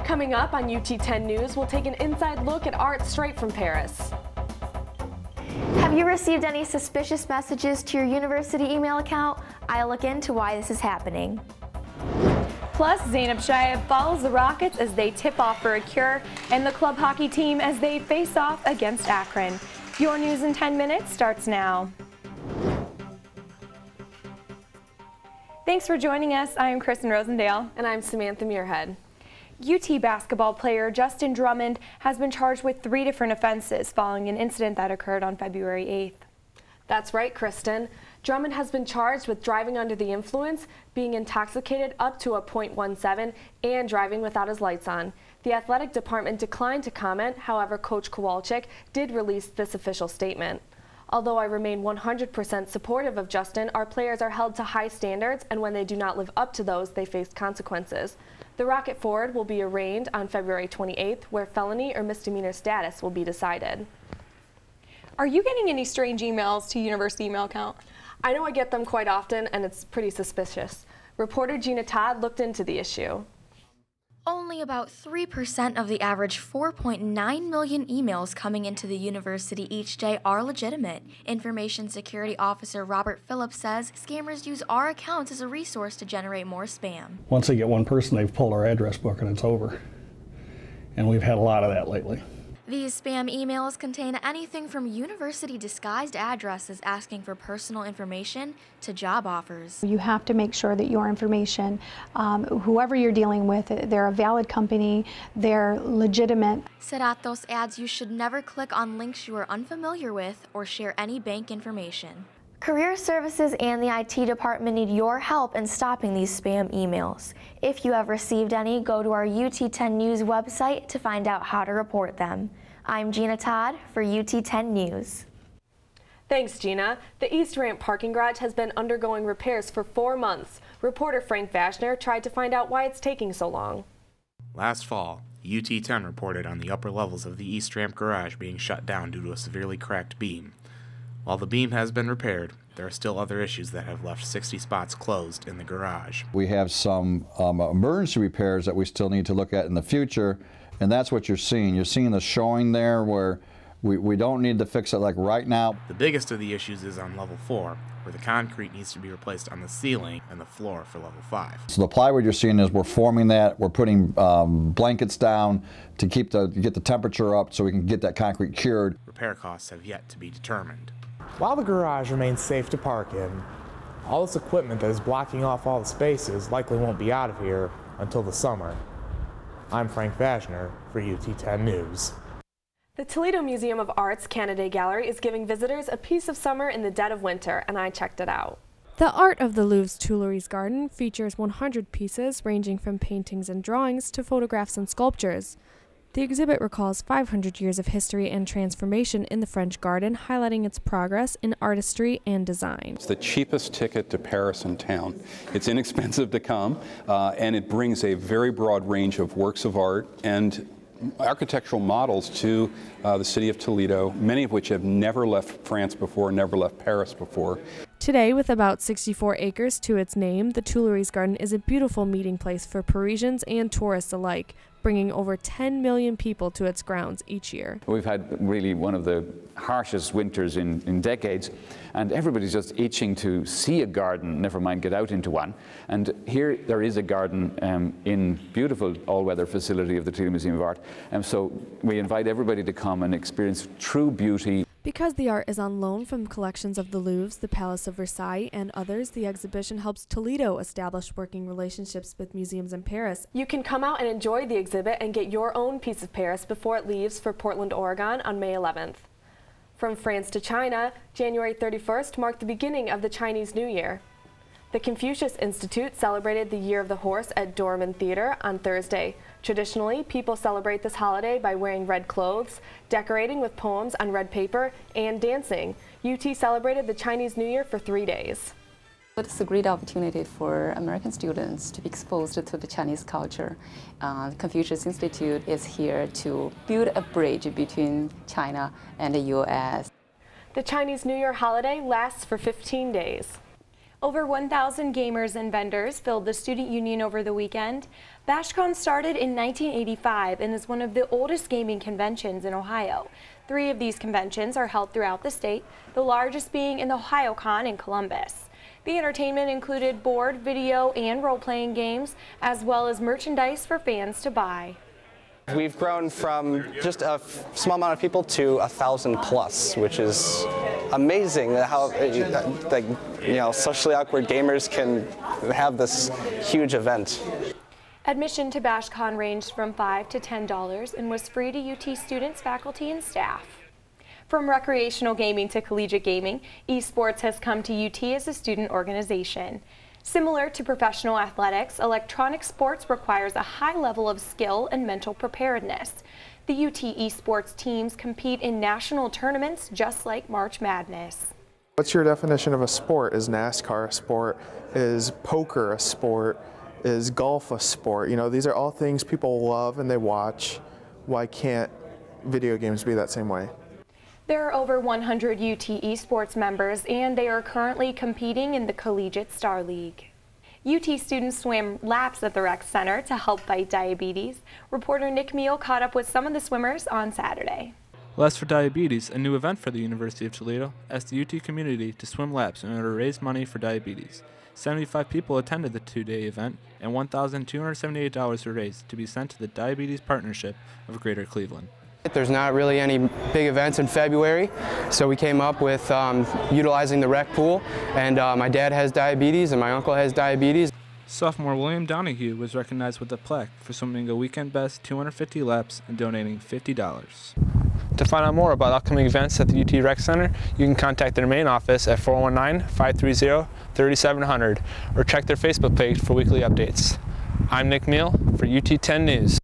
Coming up on UT 10 News, we'll take an inside look at art straight from Paris. Have you received any suspicious messages to your university email account? I'll look into why this is happening. Plus, Zainab Shayeb follows the Rockets as they tip off for a cure, and the club hockey team as they face off against Akron. Your news in 10 minutes starts now. Thanks for joining us. I am Kristen Rosendale. And I'm Samantha Muirhead. UT basketball player Justin Drummond has been charged with 3 different offenses following an incident that occurred on February 8th. That's right, Kristen. Drummond has been charged with driving under the influence, being intoxicated up to a .17, and driving without his lights on. The athletic department declined to comment. However, Coach Kowalczyk did release this official statement. Although I remain 100% supportive of Justin, our players are held to high standards, and when they do not live up to those, they face consequences. The Rocket forward will be arraigned on February 28th, where felony or misdemeanor status will be decided. Are you getting any strange emails to university email account? I know I get them quite often, and it's pretty suspicious. Reporter Gina Todd looked into the issue. Only about 3% of the average 4.9 million emails coming into the university each day are legitimate. Information Security Officer Robert Phillips says scammers use our accounts as a resource to generate more spam. Once they get one person, they've pulled our address book and it's over. And we've had a lot of that lately. These spam emails contain anything from university-disguised addresses asking for personal information to job offers. You have to make sure that your information, whoever you're dealing with, they're a valid company, they're legitimate. Seratos adds you should never click on links you are unfamiliar with or share any bank information. Career Services and the IT department need your help in stopping these spam emails. If you have received any, go to our UT 10 News website to find out how to report them. I'm Gina Todd for UT 10 News. Thanks, Gina. The East Ramp parking garage has been undergoing repairs for 4 months. Reporter Frank Vashner tried to find out why it's taking so long. Last fall, UT 10 reported on the upper levels of the East Ramp garage being shut down due to a severely cracked beam. While the beam has been repaired, there are still other issues that have left 60 spots closed in the garage. We have some emergency repairs that we still need to look at in the future, and that's what you're seeing. You're seeing the showing there where we don't need to fix it like right now. The biggest of the issues is on level 4, where the concrete needs to be replaced on the ceiling and the floor for level 5. So the plywood you're seeing is we're forming that, we're putting blankets down to get the temperature up so we can get that concrete cured. Repair costs have yet to be determined. While the garage remains safe to park in, all this equipment that is blocking off all the spaces likely won't be out of here until the summer. I'm Frank Vashner for UT 10 News. The Toledo Museum of Art's Canada Gallery is giving visitors a piece of summer in the dead of winter, and I checked it out. The Art of the Louvre's Tuileries Garden features 100 pieces ranging from paintings and drawings to photographs and sculptures. The exhibit recalls 500 years of history and transformation in the French garden, highlighting its progress in artistry and design. It's the cheapest ticket to Paris in town. It's inexpensive to come, and it brings a very broad range of works of art and architectural models to the city of Toledo, many of which have never left France before, never left Paris before. Today, with about 64 acres to its name, the Tuileries Garden is a beautiful meeting place for Parisians and tourists alike, bringing over 10 million people to its grounds each year. We've had really one of the harshest winters in decades, and everybody's just itching to see a garden, never mind get out into one. And here there is a garden in beautiful all-weather facility of the Toledo Museum of Art, and so we invite everybody to come and experience true beauty. Because the art is on loan from collections of the Louvre, the Palace of Versailles, and others, the exhibition helps Toledo establish working relationships with museums in Paris. You can come out and enjoy the exhibit and get your own piece of Paris before it leaves for Portland, Oregon on May 11th. From France to China, January 31st marked the beginning of the Chinese New Year. The Confucius Institute celebrated the Year of the Horse at Dorman Theater on Thursday. Traditionally, people celebrate this holiday by wearing red clothes, decorating with poems on red paper, and dancing. UT celebrated the Chinese New Year for 3 days. It's a great opportunity for American students to be exposed to the Chinese culture. The Confucius Institute is here to build a bridge between China and the U.S. The Chinese New Year holiday lasts for 15 days. Over 1,000 gamers and vendors filled the Student Union over the weekend. BashCon started in 1985 and is one of the oldest gaming conventions in Ohio. 3 of these conventions are held throughout the state, the largest being in the OhioCon in Columbus. The entertainment included board, video, and role-playing games, as well as merchandise for fans to buy. We've grown from just a small amount of people to 1,000 plus, which is amazing how socially awkward gamers can have this huge event. Admission to BashCon ranged from $5 to $10 and was free to UT students, faculty, and staff. From recreational gaming to collegiate gaming, eSports has come to UT as a student organization. Similar to professional athletics, electronic sports requires a high level of skill and mental preparedness. The UT eSports teams compete in national tournaments just like March Madness. What's your definition of a sport? Is NASCAR a sport? Is poker a sport? Is golf a sport? You know, these are all things people love and they watch. Why can't video games be that same way? There are over 100 UT eSports members, and they are currently competing in the Collegiate Star League. UT students swam laps at the rec center to help fight diabetes. Reporter Nick Meal caught up with some of the swimmers on Saturday. Less for Diabetes, a new event for the University of Toledo, asked the UT community to swim laps in order to raise money for diabetes. 75 people attended the 2-day event, and $1,278 were raised to be sent to the Diabetes Partnership of Greater Cleveland. There's not really any big events in February, so we came up with utilizing the rec pool, and my dad has diabetes and my uncle has diabetes. Sophomore William Donahue was recognized with a plaque for swimming a weekend best 250 laps and donating $50. To find out more about upcoming events at the UT Rec Center, you can contact their main office at 419-530-3700 or check their Facebook page for weekly updates. I'm Nick Meal for UT 10 News.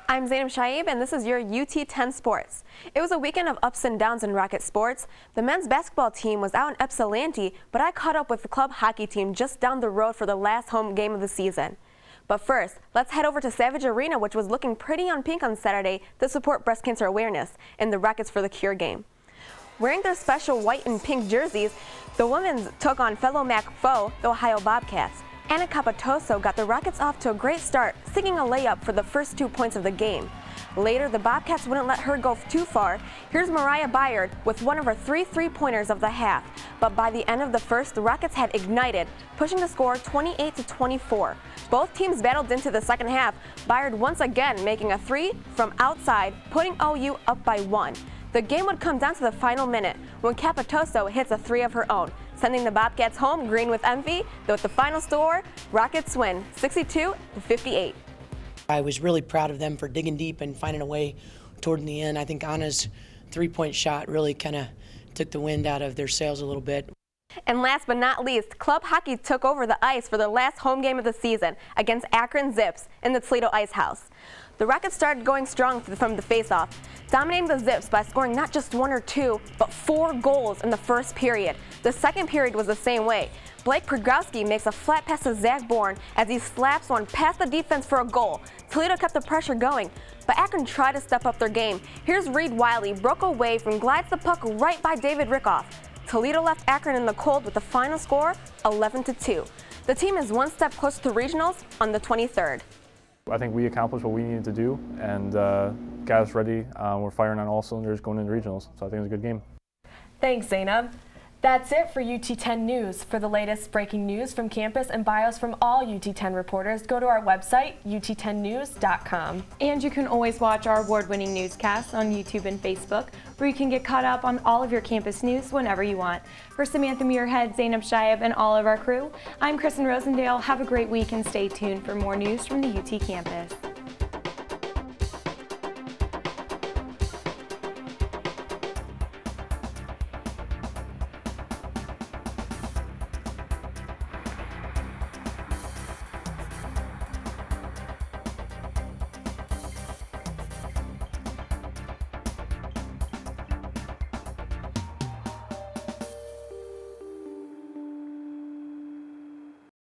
I'm Zainab Shaib, and this is your UT 10 Sports. It was a weekend of ups and downs in Rocket sports. The men's basketball team was out in Ypsilanti, but I caught up with the club hockey team just down the road for the last home game of the season. But first, let's head over to Savage Arena, which was looking pretty on pink on Saturday to support breast cancer awareness in the Rockets for the Cure game. Wearing their special white and pink jerseys, the women took on fellow MAC foe, the Ohio Bobcats. Anna Capitoso got the Rockets off to a great start, sinking a layup for the first 2 points of the game. Later, the Bobcats wouldn't let her go too far. Here's Mariah Byard with one of her 3 three-pointers of the half. But by the end of the first, the Rockets had ignited, pushing the score 28-24. Both teams battled into the second half, Byard once again making a 3 from outside, putting OU up by 1. The game would come down to the final minute when Capitoso hits a 3 of her own, sending the Bobcats home green with envy, though at the final score, Rockets win 62-58. I was really proud of them for digging deep and finding a way toward the end. I think Anna's three-point shot really kind of took the wind out of their sails a little bit. And last but not least, club hockey took over the ice for the last home game of the season against Akron Zips in the Toledo Ice House. The Rockets started going strong from the faceoff, dominating the Zips by scoring not just 1 or 2, but 4 goals in the first period. The second period was the same way. Blake Progowski makes a flat pass to Zach Bourne as he slaps one past the defense for a goal. Toledo kept the pressure going, but Akron tried to step up their game. Here's Reed Wiley, broke away from glides the puck right by David Rickoff. Toledo left Akron in the cold with the final score 11-2. The team is one step closer to regionals on the 23rd. I think we accomplished what we needed to do and got us ready. We're firing on all cylinders going into regionals, so I think it was a good game. Thanks, Zainab. That's it for UT 10 News. For the latest breaking news from campus and bios from all UT 10 reporters, go to our website, ut10news.com. And you can always watch our award-winning newscasts on YouTube and Facebook, where you can get caught up on all of your campus news whenever you want. For Samantha Muirhead, Zainab Shaib, and all of our crew, I'm Kristen Rosendale. Have a great week and stay tuned for more news from the UT campus.